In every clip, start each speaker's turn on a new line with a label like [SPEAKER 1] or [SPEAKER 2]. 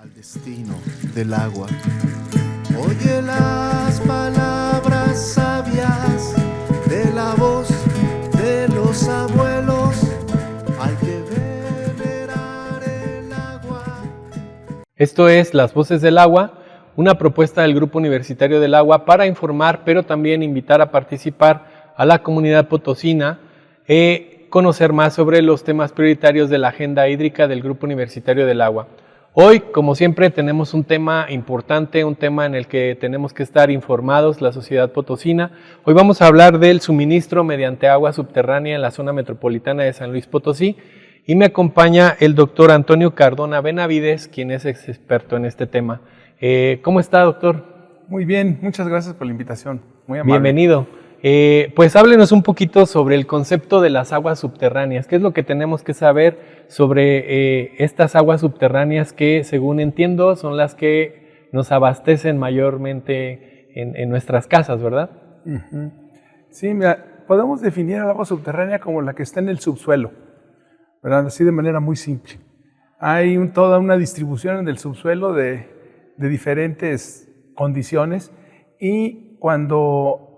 [SPEAKER 1] al destino del agua. Oye las palabras sabias de la voz de los abuelos, hay que venerar el agua.
[SPEAKER 2] Esto es Las Voces del Agua, una propuesta del Grupo Universitario del Agua para informar, pero también invitar a participar a la comunidad potosina, conocer más sobre los temas prioritarios de la agenda hídrica del Grupo Universitario del Agua. Hoy, como siempre, tenemos un tema importante, un tema en el que tenemos que estar informados, la sociedad potosina. Hoy vamos a hablar del suministro mediante agua subterránea en la zona metropolitana de San Luis Potosí y me acompaña el doctor Antonio Cardona Benavides, quien es experto en este tema. ¿Cómo está, doctor?
[SPEAKER 3] Muy bien, muchas gracias por la invitación. Muy amable.
[SPEAKER 2] Bienvenido. Pues háblenos un poquito sobre el concepto de las aguas subterráneas. ¿Qué es lo que tenemos que saber sobre estas aguas subterráneas que, según entiendo, son las que nos abastecen mayormente en nuestras casas, ¿verdad?
[SPEAKER 3] Uh-huh. Sí, mira, podemos definir el agua subterránea como la que está en el subsuelo, ¿verdad? Así de manera muy simple. Hay toda una distribución en el subsuelo de diferentes condiciones y cuando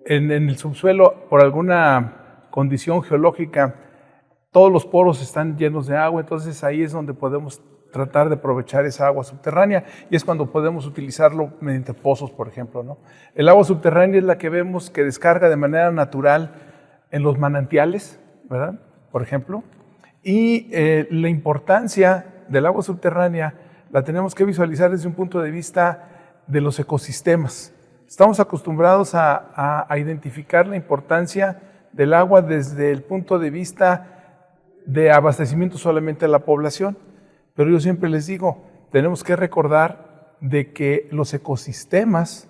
[SPEAKER 3] en el subsuelo, por alguna condición geológica, todos los poros están llenos de agua, entonces ahí es donde podemos tratar de aprovechar esa agua subterránea y es cuando podemos utilizarlo mediante pozos, por ejemplo, ¿no? El agua subterránea es la que vemos que descarga de manera natural en los manantiales, ¿verdad? Por ejemplo, y la importancia del agua subterránea la tenemos que visualizar desde un punto de vista de los ecosistemas. Estamos acostumbrados a identificar la importancia del agua desde el punto de vista de abastecimiento solamente a la población, pero yo siempre les digo, tenemos que recordar de que los ecosistemas,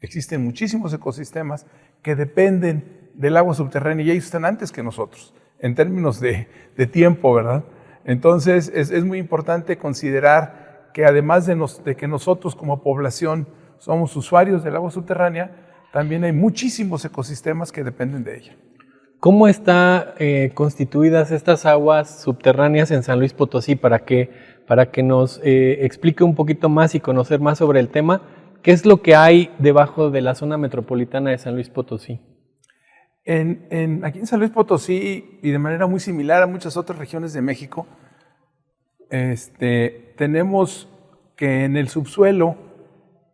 [SPEAKER 3] existen muchísimos ecosistemas que dependen del agua subterránea y ellos están antes que nosotros, en términos de tiempo, ¿verdad? Entonces es muy importante considerar que además de que nosotros como población somos usuarios del agua subterránea, también hay muchísimos ecosistemas que dependen de ella.
[SPEAKER 2] ¿Cómo están constituidas estas aguas subterráneas en San Luis Potosí? Para que nos explique un poquito más y conocer más sobre el tema, ¿qué es lo que hay debajo de la zona metropolitana de San Luis Potosí?
[SPEAKER 3] Aquí en San Luis Potosí, y de manera muy similar a muchas otras regiones de México, tenemos que en el subsuelo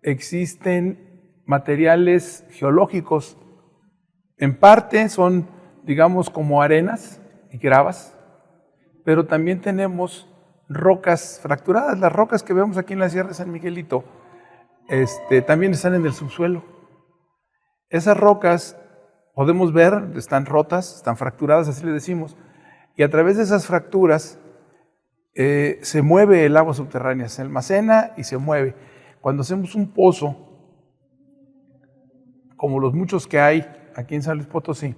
[SPEAKER 3] existen materiales geológicos, en parte son, digamos, como arenas y gravas, pero también tenemos rocas fracturadas. Las rocas que vemos aquí en la Sierra de San Miguelito también están en el subsuelo. Esas rocas, podemos ver, están rotas, están fracturadas, así le decimos, y a través de esas fracturas se mueve el agua subterránea, se almacena y se mueve. Cuando hacemos un pozo, como los muchos que hay aquí en San Luis Potosí,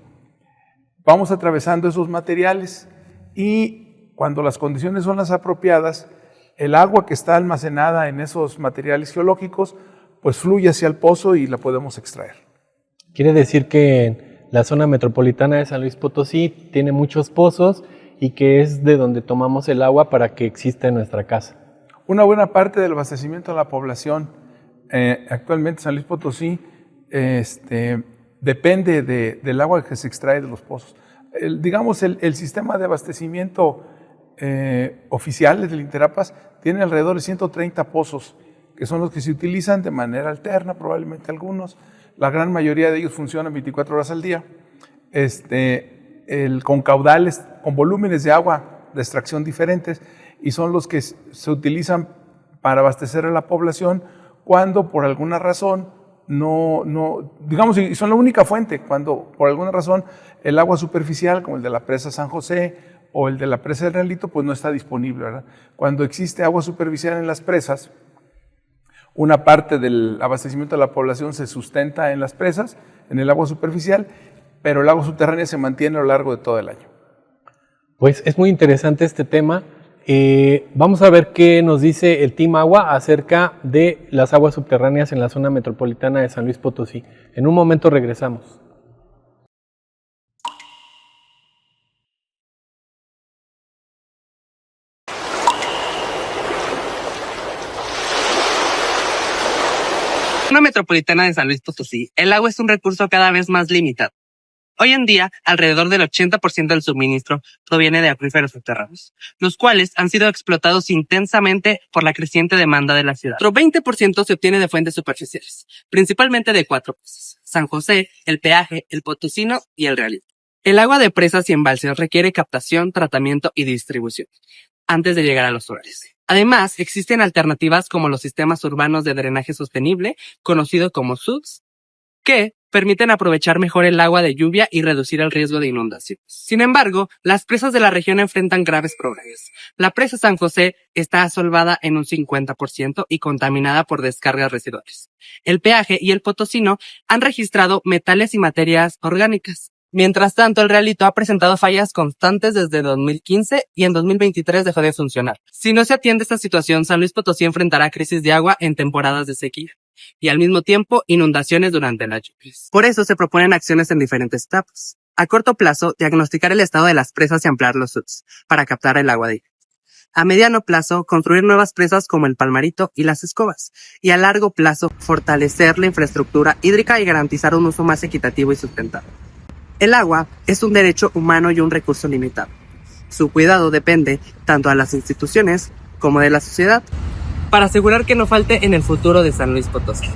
[SPEAKER 3] vamos atravesando esos materiales y cuando las condiciones son las apropiadas, el agua que está almacenada en esos materiales geológicos, pues fluye hacia el pozo y la podemos extraer.
[SPEAKER 2] Quiere decir que la zona metropolitana de San Luis Potosí tiene muchos pozos y que es de donde tomamos el agua para que exista en nuestra casa.
[SPEAKER 3] Una buena parte del abastecimiento a la población actualmente en San Luis Potosí depende del agua que se extrae de los pozos. El sistema de abastecimiento oficial del Interapas tiene alrededor de 130 pozos, que son los que se utilizan de manera alterna, probablemente algunos. La gran mayoría de ellos funcionan 24 horas al día, con caudales, con volúmenes de agua de extracción diferentes, y son los que se utilizan para abastecer a la población cuando por alguna razón digamos, y son la única fuente, cuando por alguna razón el agua superficial, como el de la presa San José o el de la presa del Realito, pues no está disponible, ¿verdad? Cuando existe agua superficial en las presas, una parte del abastecimiento de la población se sustenta en las presas, en el agua superficial, pero el agua subterránea se mantiene a lo largo de todo el año.
[SPEAKER 2] Pues es muy interesante este tema. Vamos a ver qué nos dice el Team Agua acerca de las aguas subterráneas en la zona metropolitana de San Luis Potosí. En un momento regresamos.
[SPEAKER 4] Zona metropolitana de San Luis Potosí, el agua es un recurso cada vez más limitado. Hoy en día, alrededor del 80% del suministro proviene de acuíferos subterráneos, los cuales han sido explotados intensamente por la creciente demanda de la ciudad. Otro 20% se obtiene de fuentes superficiales, principalmente de 4 pozos: San José, El Peaje, El Potosino y El Realito. El agua de presas y embalses requiere captación, tratamiento y distribución antes de llegar a los hogares. Además, existen alternativas como los sistemas urbanos de drenaje sostenible, conocido como SUDS, que permiten aprovechar mejor el agua de lluvia y reducir el riesgo de inundaciones. Sin embargo, las presas de la región enfrentan graves problemas. La presa San José está asolvada en un 50% y contaminada por descargas residuales. El Peaje y El Potosino han registrado metales y materias orgánicas. Mientras tanto, El Realito ha presentado fallas constantes desde 2015 y en 2023 dejó de funcionar. Si no se atiende esta situación, San Luis Potosí enfrentará crisis de agua en temporadas de sequía y al mismo tiempo inundaciones durante las lluvias. Por eso se proponen acciones en diferentes etapas. A corto plazo, diagnosticar el estado de las presas y ampliar los SUDS para captar el agua de ellas. A mediano plazo, construir nuevas presas como el Palmarito y las Escobas. Y a largo plazo, fortalecer la infraestructura hídrica y garantizar un uso más equitativo y sustentable. El agua es un derecho humano y un recurso limitado. Su cuidado depende tanto de las instituciones como de la sociedad, para asegurar que no falte en el futuro de San Luis Potosí.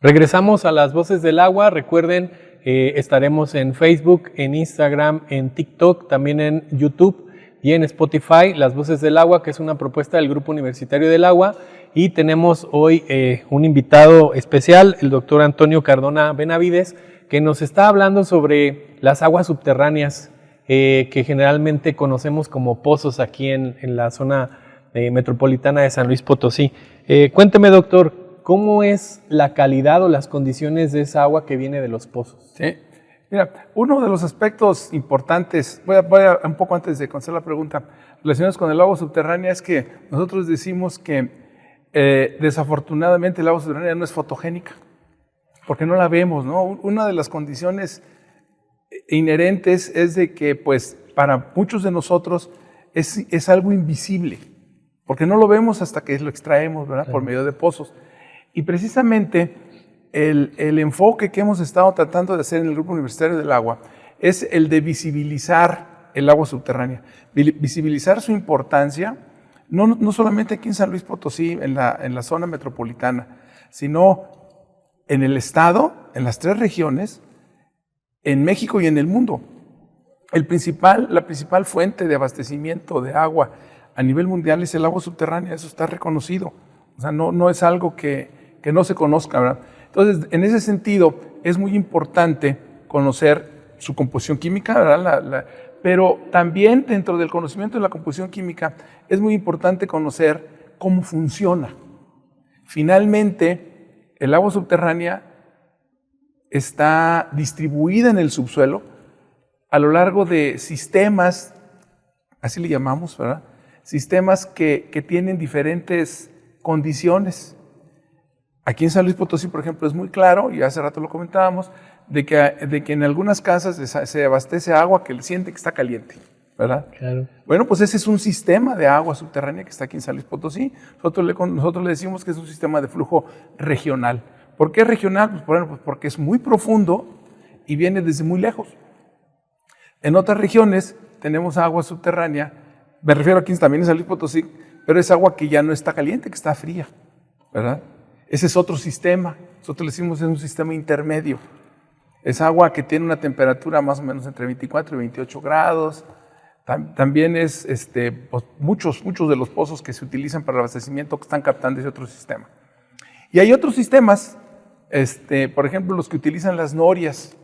[SPEAKER 2] Regresamos a las voces del agua. Recuerden, estaremos en Facebook, en Instagram, en TikTok, también en YouTube y en Spotify, Las Voces del Agua, que es una propuesta del Grupo Universitario del Agua. Y tenemos hoy un invitado especial, el doctor Antonio Cardona Benavides, que nos está hablando sobre las aguas subterráneas que generalmente conocemos como pozos aquí en la zona metropolitana de San Luis Potosí. Cuénteme, doctor, ¿cómo es la calidad o las condiciones de esa agua que viene de los pozos?
[SPEAKER 3] Sí. Mira, uno de los aspectos importantes, voy a un poco antes de contestar la pregunta, relacionados con el agua subterránea, es que nosotros decimos que desafortunadamente el agua subterránea no es fotogénica, porque no la vemos, ¿no? Una de las condiciones inherentes es de que, pues, para muchos de nosotros es algo invisible, porque no lo vemos hasta que lo extraemos, ¿verdad? Por medio de pozos. Y precisamente el enfoque que hemos estado tratando de hacer en el Grupo Universitario del Agua es el de visibilizar el agua subterránea, visibilizar su importancia, no solamente aquí en San Luis Potosí, en la zona metropolitana, sino en el estado, en las 3 regiones, en México y en el mundo. La principal fuente de abastecimiento de agua a nivel mundial es el agua subterránea, eso está reconocido. O sea, no es algo que no se conozca, ¿verdad? Entonces, en ese sentido, es muy importante conocer su composición química, ¿verdad? Pero también dentro del conocimiento de la composición química, es muy importante conocer cómo funciona. Finalmente, el agua subterránea está distribuida en el subsuelo a lo largo de sistemas, así le llamamos, ¿verdad? Sistemas que tienen diferentes condiciones. Aquí en San Luis Potosí, por ejemplo, es muy claro, y hace rato lo comentábamos, de que en algunas casas se abastece agua que siente que está caliente, ¿verdad? Claro. Bueno, pues ese es un sistema de agua subterránea que está aquí en San Luis Potosí. Nosotros le decimos que es un sistema de flujo regional. ¿Por qué regional? Pues, bueno, porque es muy profundo y viene desde muy lejos. En otras regiones tenemos agua subterránea, me refiero aquí también en San Luis Potosí, pero es agua que ya no está caliente, que está fría, ¿verdad? Ese es otro sistema, nosotros le decimos es un sistema intermedio. Es agua que tiene una temperatura más o menos entre 24 y 28 grados. También es pues muchos de los pozos que se utilizan para el abastecimiento que están captando ese otro sistema. Y hay otros sistemas, por ejemplo, los que utilizan las norias.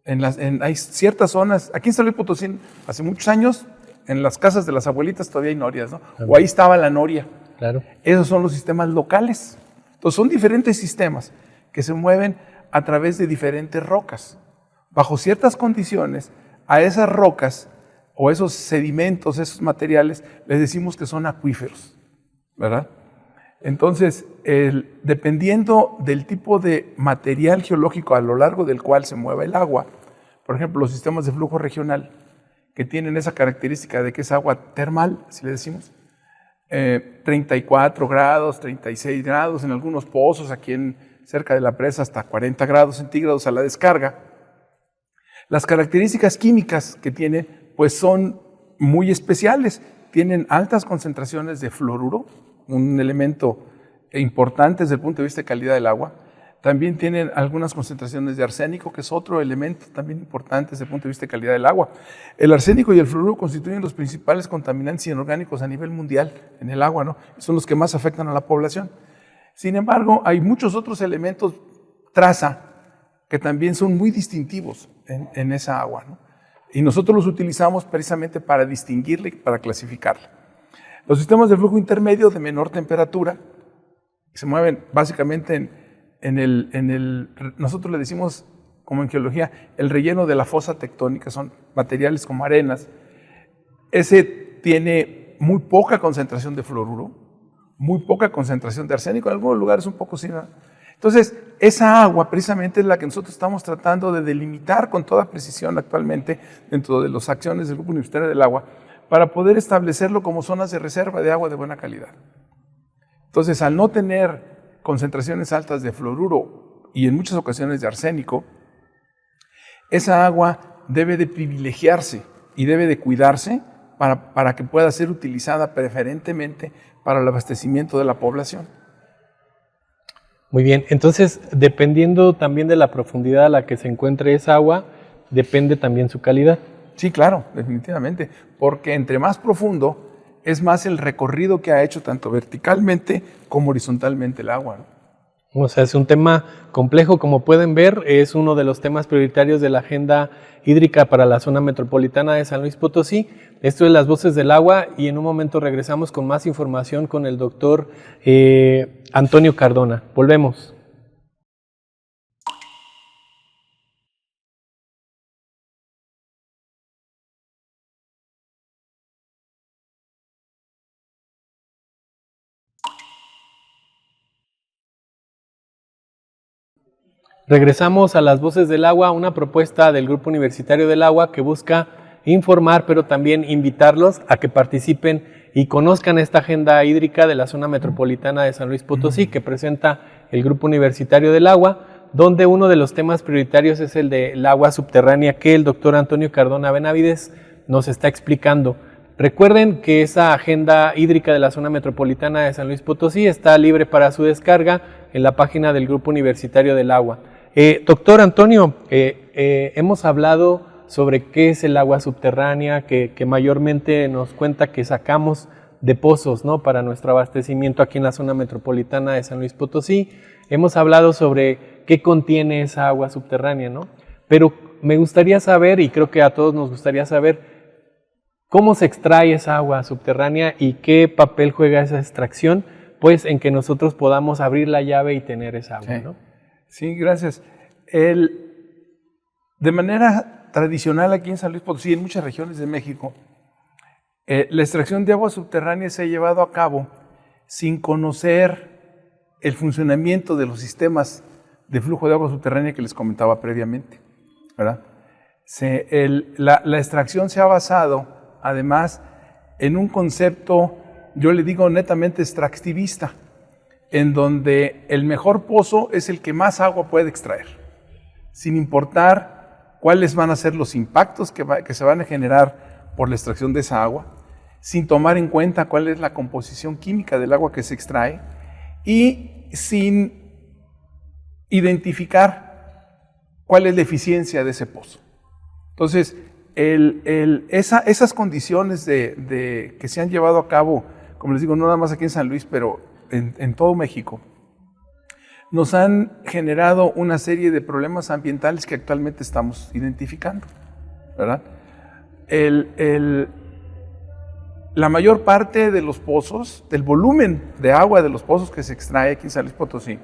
[SPEAKER 3] Hay ciertas zonas, aquí en San Luis Potosí, hace muchos años, en las casas de las abuelitas todavía hay norias, ¿no? Claro. O ahí estaba la noria. Claro. Esos son los sistemas locales. Entonces son diferentes sistemas que se mueven a través de diferentes rocas. Bajo ciertas condiciones, a esas rocas o esos sedimentos, esos materiales, les decimos que son acuíferos, ¿verdad? Entonces, dependiendo del tipo de material geológico a lo largo del cual se mueve el agua, por ejemplo, los sistemas de flujo regional, que tienen esa característica de que es agua termal, así le decimos, 34 grados, 36 grados, en algunos pozos aquí cerca de la presa hasta 40 grados centígrados a la descarga. Las características químicas que tiene pues son muy especiales. Tienen altas concentraciones de fluoruro, un elemento importante desde el punto de vista de calidad del agua. También tienen algunas concentraciones de arsénico, que es otro elemento también importante desde el punto de vista de calidad del agua. El arsénico y el fluoruro constituyen los principales contaminantes inorgánicos a nivel mundial en el agua, ¿no? Son los que más afectan a la población. Sin embargo, hay muchos otros elementos traza que también son muy distintivos en esa agua, ¿no? Y nosotros los utilizamos precisamente para distinguirla y para clasificarla. Los sistemas de flujo intermedio de menor temperatura se mueven básicamente nosotros le decimos, como en geología, el relleno de la fosa tectónica, son materiales como arenas. Ese tiene muy poca concentración de fluoruro, muy poca concentración de arsénico, en algunos lugares un poco sí, ¿no? Entonces, esa agua precisamente es la que nosotros estamos tratando de delimitar con toda precisión actualmente dentro de las acciones del Grupo Universitario del Agua para poder establecerlo como zonas de reserva de agua de buena calidad. Entonces, al no tener concentraciones altas de fluoruro y en muchas ocasiones de arsénico, esa agua debe de privilegiarse y debe de cuidarse para que pueda ser utilizada preferentemente para el abastecimiento de la población.
[SPEAKER 2] Muy bien, entonces dependiendo también de la profundidad a la que se encuentre esa agua, depende también su calidad.
[SPEAKER 3] Sí, claro, definitivamente, porque entre más profundo es más el recorrido que ha hecho tanto verticalmente como horizontalmente el agua, ¿no?
[SPEAKER 2] O sea, es un tema complejo, como pueden ver, es uno de los temas prioritarios de la agenda hídrica para la zona metropolitana de San Luis Potosí. Esto es Las Voces del Agua y en un momento regresamos con más información con el doctor Antonio Cardona. Volvemos. Regresamos a Las Voces del Agua, una propuesta del Grupo Universitario del Agua que busca informar, pero también invitarlos a que participen y conozcan esta agenda hídrica de la zona metropolitana de San Luis Potosí que presenta el Grupo Universitario del Agua, donde uno de los temas prioritarios es el del agua subterránea que el doctor Antonio Cardona Benavides nos está explicando. Recuerden que esa agenda hídrica de la zona metropolitana de San Luis Potosí está libre para su descarga en la página del Grupo Universitario del Agua. Doctor Antonio, hemos hablado sobre qué es el agua subterránea, que mayormente nos cuenta que sacamos de pozos, ¿no?, para nuestro abastecimiento aquí en la zona metropolitana de San Luis Potosí. Hemos hablado sobre qué contiene esa agua subterránea, ¿no? Pero me gustaría saber, y creo que a todos nos gustaría saber, cómo se extrae esa agua subterránea y qué papel juega esa extracción, pues en que nosotros podamos abrir la llave y tener esa agua, ¿no?
[SPEAKER 3] Sí, gracias. De manera tradicional aquí en San Luis Potosí y en muchas regiones de México, la extracción de agua subterránea se ha llevado a cabo sin conocer el funcionamiento de los sistemas de flujo de agua subterránea que les comentaba previamente, ¿verdad? La extracción se ha basado, además, en un concepto, yo le digo netamente extractivista, en donde el mejor pozo es el que más agua puede extraer, sin importar cuáles van a ser los impactos que se van a generar por la extracción de esa agua, sin tomar en cuenta cuál es la composición química del agua que se extrae y sin identificar cuál es la eficiencia de ese pozo. Entonces, esas condiciones que se han llevado a cabo, como les digo, no nada más aquí en San Luis, pero en todo México, nos han generado una serie de problemas ambientales que actualmente estamos identificando, ¿verdad? La mayor parte de los pozos, del volumen de agua de los pozos que se extrae aquí en San Luis Potosí,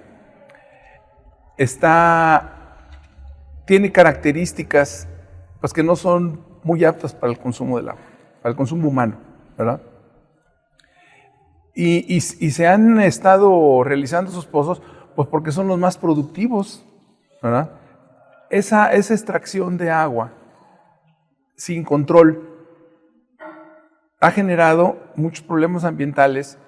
[SPEAKER 3] tiene características pues, que no son muy aptas para el consumo del agua, para el consumo humano, ¿verdad? Y se han estado realizando esos pozos pues porque son los más productivos, ¿verdad? esa extracción de agua sin control ha generado muchos problemas ambientales,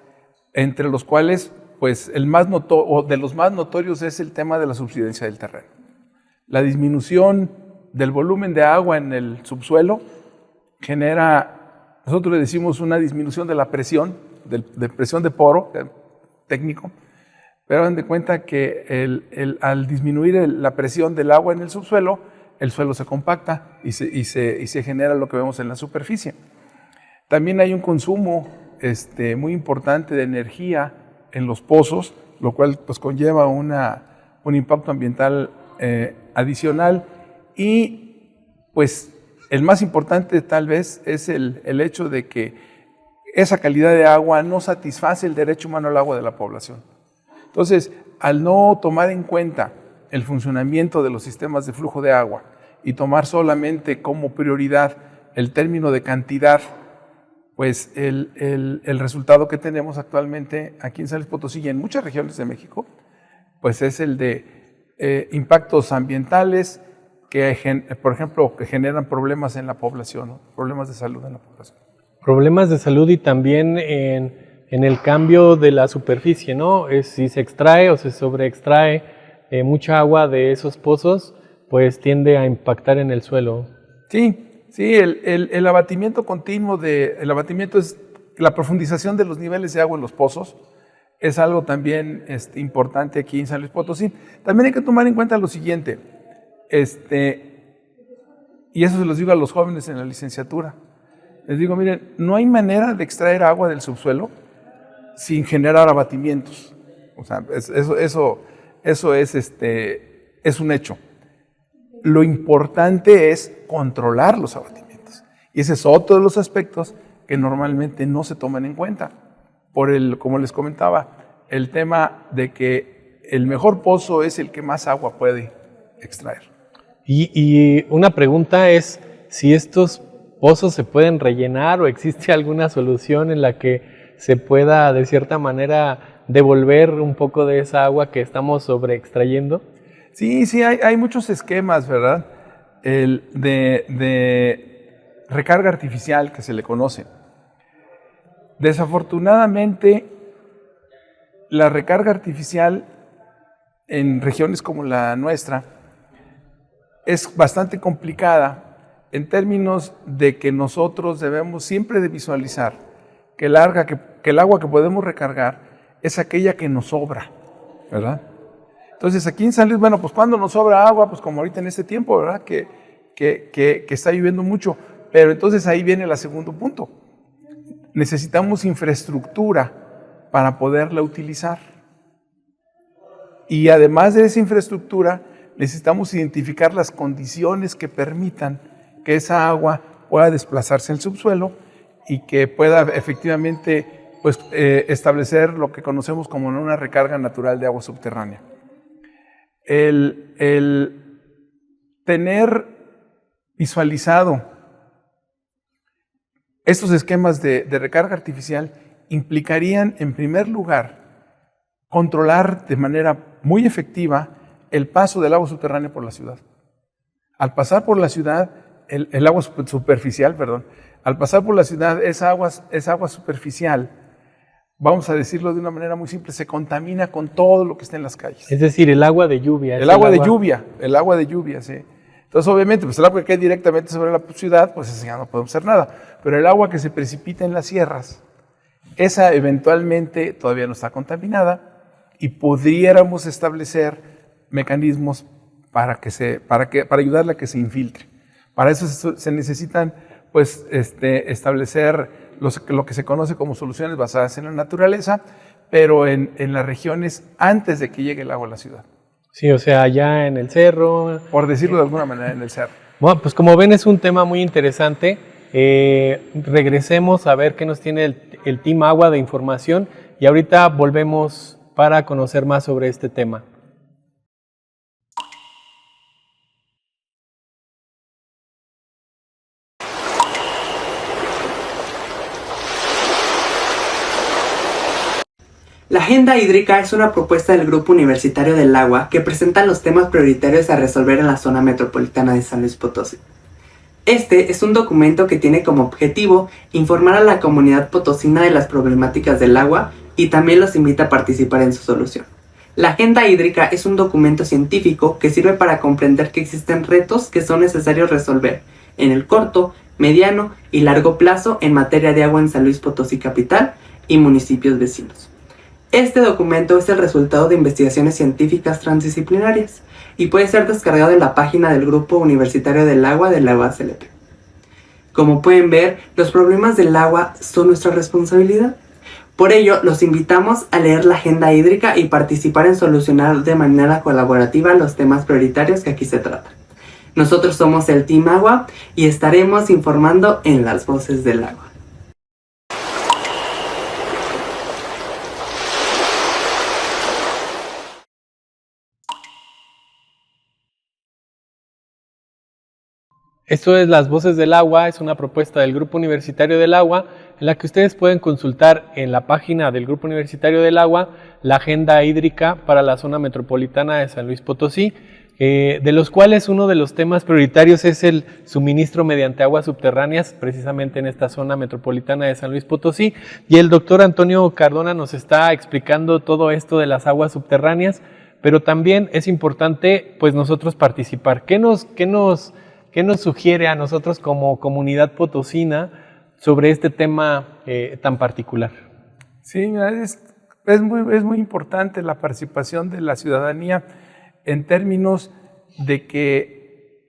[SPEAKER 3] entre los cuales, pues, de los más notorios es el tema de la subsidencia del terreno. La disminución del volumen de agua en el subsuelo genera, nosotros le decimos una disminución de la presión, de presión de poro técnico, pero hagan de cuenta que al disminuir la presión del agua en el subsuelo, el suelo se compacta y se genera lo que vemos en la superficie. También hay un consumo muy importante de energía en los pozos, lo cual pues conlleva un impacto ambiental adicional, y pues el más importante tal vez es el hecho de que esa calidad de agua no satisface el derecho humano al agua de la población. Entonces, al no tomar en cuenta el funcionamiento de los sistemas de flujo de agua y tomar solamente como prioridad el término de cantidad, pues el resultado que tenemos actualmente aquí en San Luis Potosí y en muchas regiones de México, pues es el de impactos ambientales que, por ejemplo, que generan problemas en la población, ¿no? Problemas de salud en la población. Problemas de salud y también en el cambio de la superficie, ¿no? Si se extrae o se sobreextrae mucha agua de esos pozos, pues tiende a impactar en el suelo. Sí, el abatimiento continuo, el abatimiento es la profundización de los niveles de agua en los pozos, es algo también importante aquí en San Luis Potosí. También hay que tomar en cuenta lo siguiente, y eso se los digo a los jóvenes en la licenciatura. Les digo, miren, no hay manera de extraer agua del subsuelo sin generar abatimientos. O sea, eso es un hecho. Lo importante es controlar los abatimientos. Y ese es otro de los aspectos que normalmente no se toman en cuenta. Como les comentaba, el tema de que el mejor pozo es el que más agua puede extraer. Y una pregunta es si estos pozos se pueden rellenar o existe alguna solución en la que se pueda de cierta manera devolver un poco de esa agua que estamos sobreextrayendo. Sí, hay muchos esquemas, ¿verdad? De recarga artificial que se le conoce. Desafortunadamente, la recarga artificial en regiones como la nuestra es bastante complicada en términos de que nosotros debemos siempre de visualizar que el agua que podemos recargar es aquella que nos sobra, ¿verdad? Entonces aquí en San Luis, bueno, pues cuando nos sobra agua, pues como ahorita en este tiempo, ¿verdad? Que está lloviendo mucho, pero entonces ahí viene el segundo punto. Necesitamos infraestructura para poderla utilizar. Y además de esa infraestructura, necesitamos identificar las condiciones que permitan que esa agua pueda desplazarse al subsuelo y que pueda efectivamente pues, establecer lo que conocemos como una recarga natural de agua subterránea. El tener visualizado estos esquemas de recarga artificial implicarían, en primer lugar, controlar de manera muy efectiva el paso del agua subterránea por la ciudad. Al pasar por la ciudad, el agua superficial, al pasar por la ciudad, esa agua superficial, vamos a decirlo de una manera muy simple, se contamina con todo lo que está en las calles. Es decir, el agua de lluvia. El agua de lluvia, sí. Entonces, obviamente, pues el agua que cae directamente sobre la ciudad, pues esa ya no podemos hacer nada. Pero el agua que se precipita en las sierras, esa eventualmente todavía no está contaminada y pudiéramos establecer mecanismos para ayudarle a que se infiltre. Para eso se necesitan pues, establecer lo que se conoce como soluciones basadas en la naturaleza, pero en las regiones antes de que llegue el agua a la ciudad. Sí, o sea, allá en el cerro. Por decirlo de alguna manera, en el cerro. Bueno, pues como ven es un tema muy interesante. Regresemos a ver qué nos tiene el Team Agua de información y ahorita volvemos para conocer más sobre este tema.
[SPEAKER 4] La Agenda Hídrica es una propuesta del Grupo Universitario del Agua que presenta los temas prioritarios a resolver en la zona metropolitana de San Luis Potosí. Este es un documento que tiene como objetivo informar a la comunidad potosina de las problemáticas del agua y también los invita a participar en su solución. La Agenda Hídrica es un documento científico que sirve para comprender que existen retos que son necesarios resolver en el corto, mediano y largo plazo en materia de agua en San Luis Potosí capital y municipios vecinos. Este documento es el resultado de investigaciones científicas transdisciplinarias y puede ser descargado en la página del Grupo Universitario del Agua de la UASLP. Como pueden ver, los problemas del agua son nuestra responsabilidad. Por ello, los invitamos a leer la Agenda Hídrica y participar en solucionar de manera colaborativa los temas prioritarios que aquí se tratan. Nosotros somos el Team Agua y estaremos informando en las voces del agua.
[SPEAKER 2] Esto es Las Voces del Agua, es una propuesta del Grupo Universitario del Agua, en la que ustedes pueden consultar en la página del Grupo Universitario del Agua la agenda hídrica para la zona metropolitana de San Luis Potosí, de los cuales uno de los temas prioritarios es el suministro mediante aguas subterráneas, precisamente en esta zona metropolitana de San Luis Potosí, y el doctor Antonio Cardona nos está explicando todo esto de las aguas subterráneas, pero también es importante pues nosotros participar. ¿Qué nos sugiere a nosotros como comunidad potosina sobre este tema tan particular?
[SPEAKER 3] Sí, es muy importante la participación de la ciudadanía en términos de que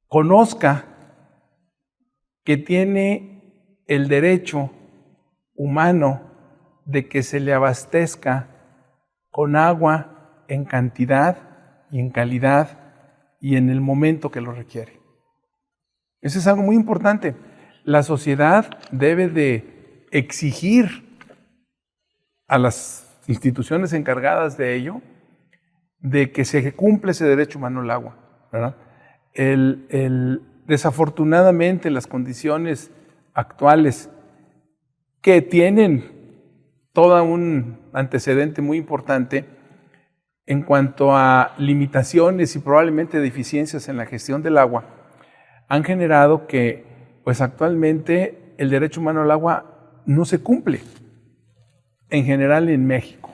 [SPEAKER 3] conozca que tiene el derecho humano de que se le abastezca con agua en cantidad y en calidad y en el momento que lo requiere. Eso es algo muy importante. La sociedad debe de exigir a las instituciones encargadas de ello de que se cumpla ese derecho humano al agua, ¿verdad? Desafortunadamente las condiciones actuales que tienen todo un antecedente muy importante en cuanto a limitaciones y probablemente deficiencias en la gestión del agua, han generado que pues actualmente el derecho humano al agua no se cumple en general en México.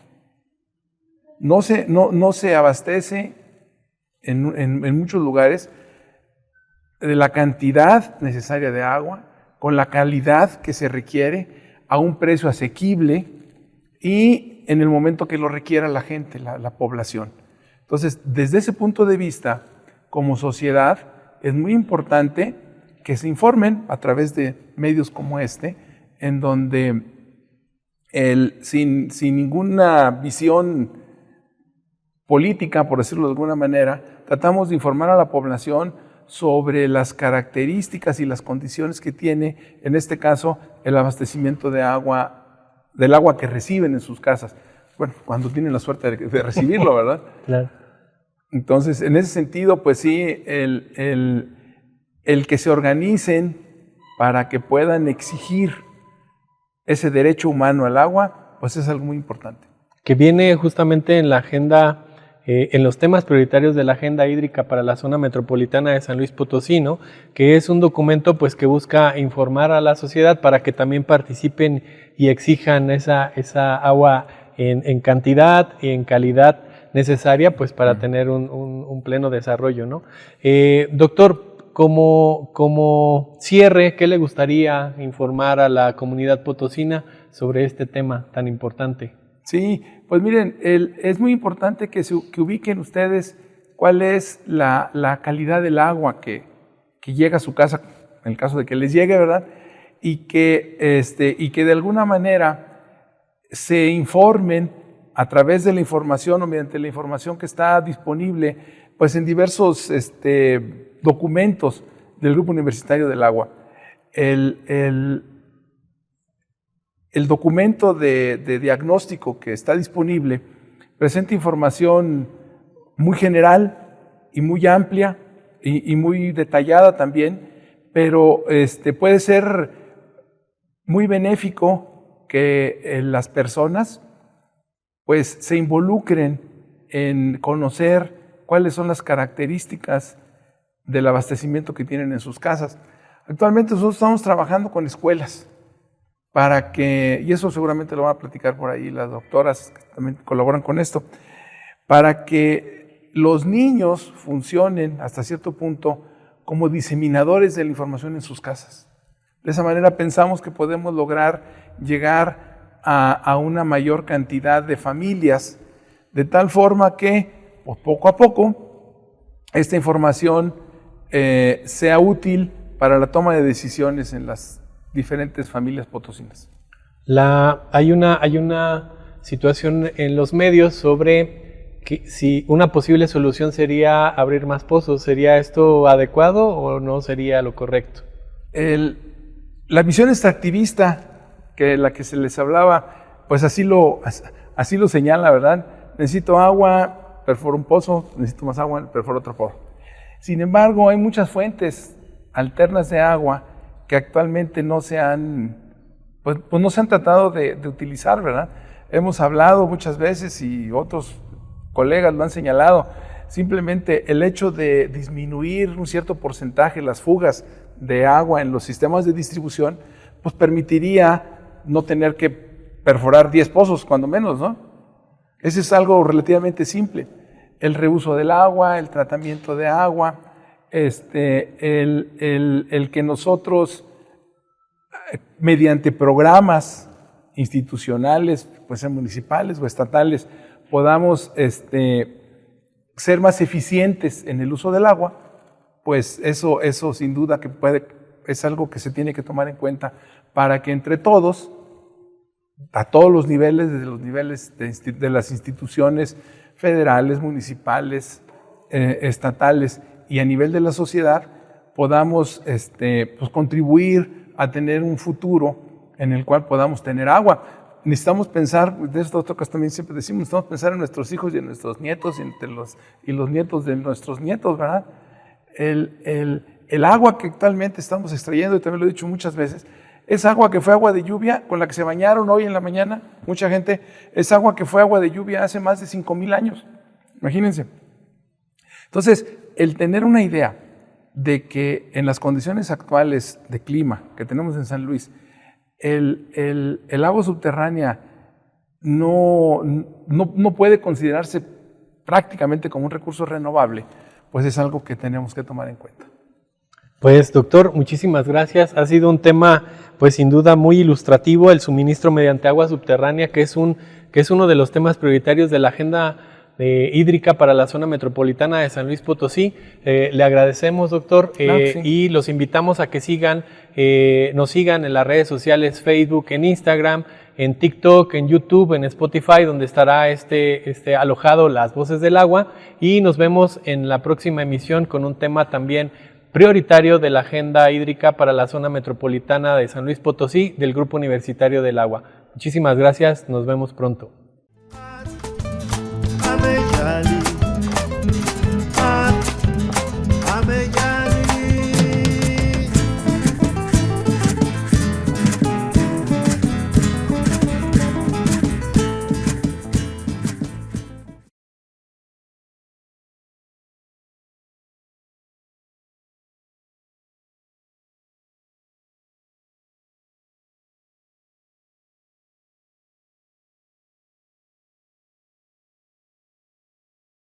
[SPEAKER 3] No se abastece en muchos lugares de la cantidad necesaria de agua, con la calidad que se requiere, a un precio asequible y en el momento que lo requiera la gente, la población. Entonces, desde ese punto de vista, como sociedad, es muy importante que se informen a través de medios como este, en donde sin ninguna visión política, por decirlo de alguna manera, tratamos de informar a la población sobre las características y las condiciones que tiene, en este caso, el abastecimiento de agua, del agua que reciben en sus casas. Bueno, cuando tienen la suerte de recibirlo, ¿verdad?
[SPEAKER 2] Claro.
[SPEAKER 3] Entonces, en ese sentido, pues sí, el que se organicen para que puedan exigir ese derecho humano al agua, pues es algo muy importante.
[SPEAKER 2] Que viene justamente en la agenda, en los temas prioritarios de la agenda hídrica para la zona metropolitana de San Luis Potosí, ¿no? Que es un documento pues que busca informar a la sociedad para que también participen y exijan esa agua en cantidad y en calidad necesaria pues para tener un pleno desarrollo, ¿no? Doctor, como cierre, ¿qué le gustaría informar a la comunidad potosina sobre este tema tan importante?
[SPEAKER 3] Sí, pues miren, es muy importante que ubiquen ustedes cuál es la calidad del agua que llega a su casa, en el caso de que les llegue, ¿verdad? Y que de alguna manera se informen a través de la información o mediante la información que está disponible pues en diversos documentos del Grupo Universitario del Agua. El documento de diagnóstico que está disponible presenta información muy general y muy amplia y muy detallada también, pero puede ser muy benéfico que las personas pues se involucren en conocer cuáles son las características del abastecimiento que tienen en sus casas. Actualmente nosotros estamos trabajando con escuelas para que, y eso seguramente lo van a platicar por ahí las doctoras que también colaboran con esto, para que los niños funcionen hasta cierto punto como diseminadores de la información en sus casas. De esa manera pensamos que podemos lograr llegar a una mayor cantidad de familias, de tal forma que pues, poco a poco esta información sea útil para la toma de decisiones en las diferentes familias potosinas.
[SPEAKER 2] Hay una situación en los medios sobre que si una posible solución sería abrir más pozos. ¿Sería esto adecuado o no sería lo correcto?
[SPEAKER 3] La visión extractivista, la que se les hablaba, pues así lo señala, ¿verdad? Necesito agua, perforo un pozo, necesito más agua, perforo otro pozo. Sin embargo, hay muchas fuentes alternas de agua que actualmente no se han tratado de utilizar, ¿verdad? Hemos hablado muchas veces y otros colegas lo han señalado, simplemente el hecho de disminuir un cierto porcentaje las fugas de agua en los sistemas de distribución, pues permitiría no tener que perforar 10 pozos, cuando menos, ¿no? Ese es algo relativamente simple. El reuso del agua, el tratamiento de agua, el que nosotros, mediante programas institucionales, pues sean municipales o estatales, podamos ser más eficientes en el uso del agua, pues eso sin duda que es algo que se tiene que tomar en cuenta para que entre todos, a todos los niveles, desde los niveles de las instituciones federales, municipales, estatales y a nivel de la sociedad, podamos pues contribuir a tener un futuro en el cual podamos tener agua. Necesitamos pensar, de esto también siempre decimos, necesitamos pensar en nuestros hijos y en nuestros nietos y los nietos de nuestros nietos, ¿verdad? El agua que actualmente estamos extrayendo, y también lo he dicho muchas veces, es agua que fue agua de lluvia con la que se bañaron hoy en la mañana, mucha gente, es agua que fue agua de lluvia hace más de 5,000 años, imagínense. Entonces, el tener una idea de que en las condiciones actuales de clima que tenemos en San Luis, el agua subterránea no puede considerarse prácticamente como un recurso renovable, pues es algo que tenemos que tomar en cuenta.
[SPEAKER 2] Pues doctor, muchísimas gracias. Ha sido un tema pues sin duda muy ilustrativo, el suministro mediante agua subterránea, que es uno de los temas prioritarios de la agenda hídrica para la zona metropolitana de San Luis Potosí. Le agradecemos, doctor,
[SPEAKER 3] Claro que sí.
[SPEAKER 2] y los invitamos a que nos sigan en las redes sociales, Facebook, en Instagram, en TikTok, en YouTube, en Spotify, donde estará alojado Las Voces del Agua, y nos vemos en la próxima emisión con un tema también prioritario de la agenda hídrica para la zona metropolitana de San Luis Potosí del Grupo Universitario del Agua. Muchísimas gracias, nos vemos pronto.
[SPEAKER 1] Amejali.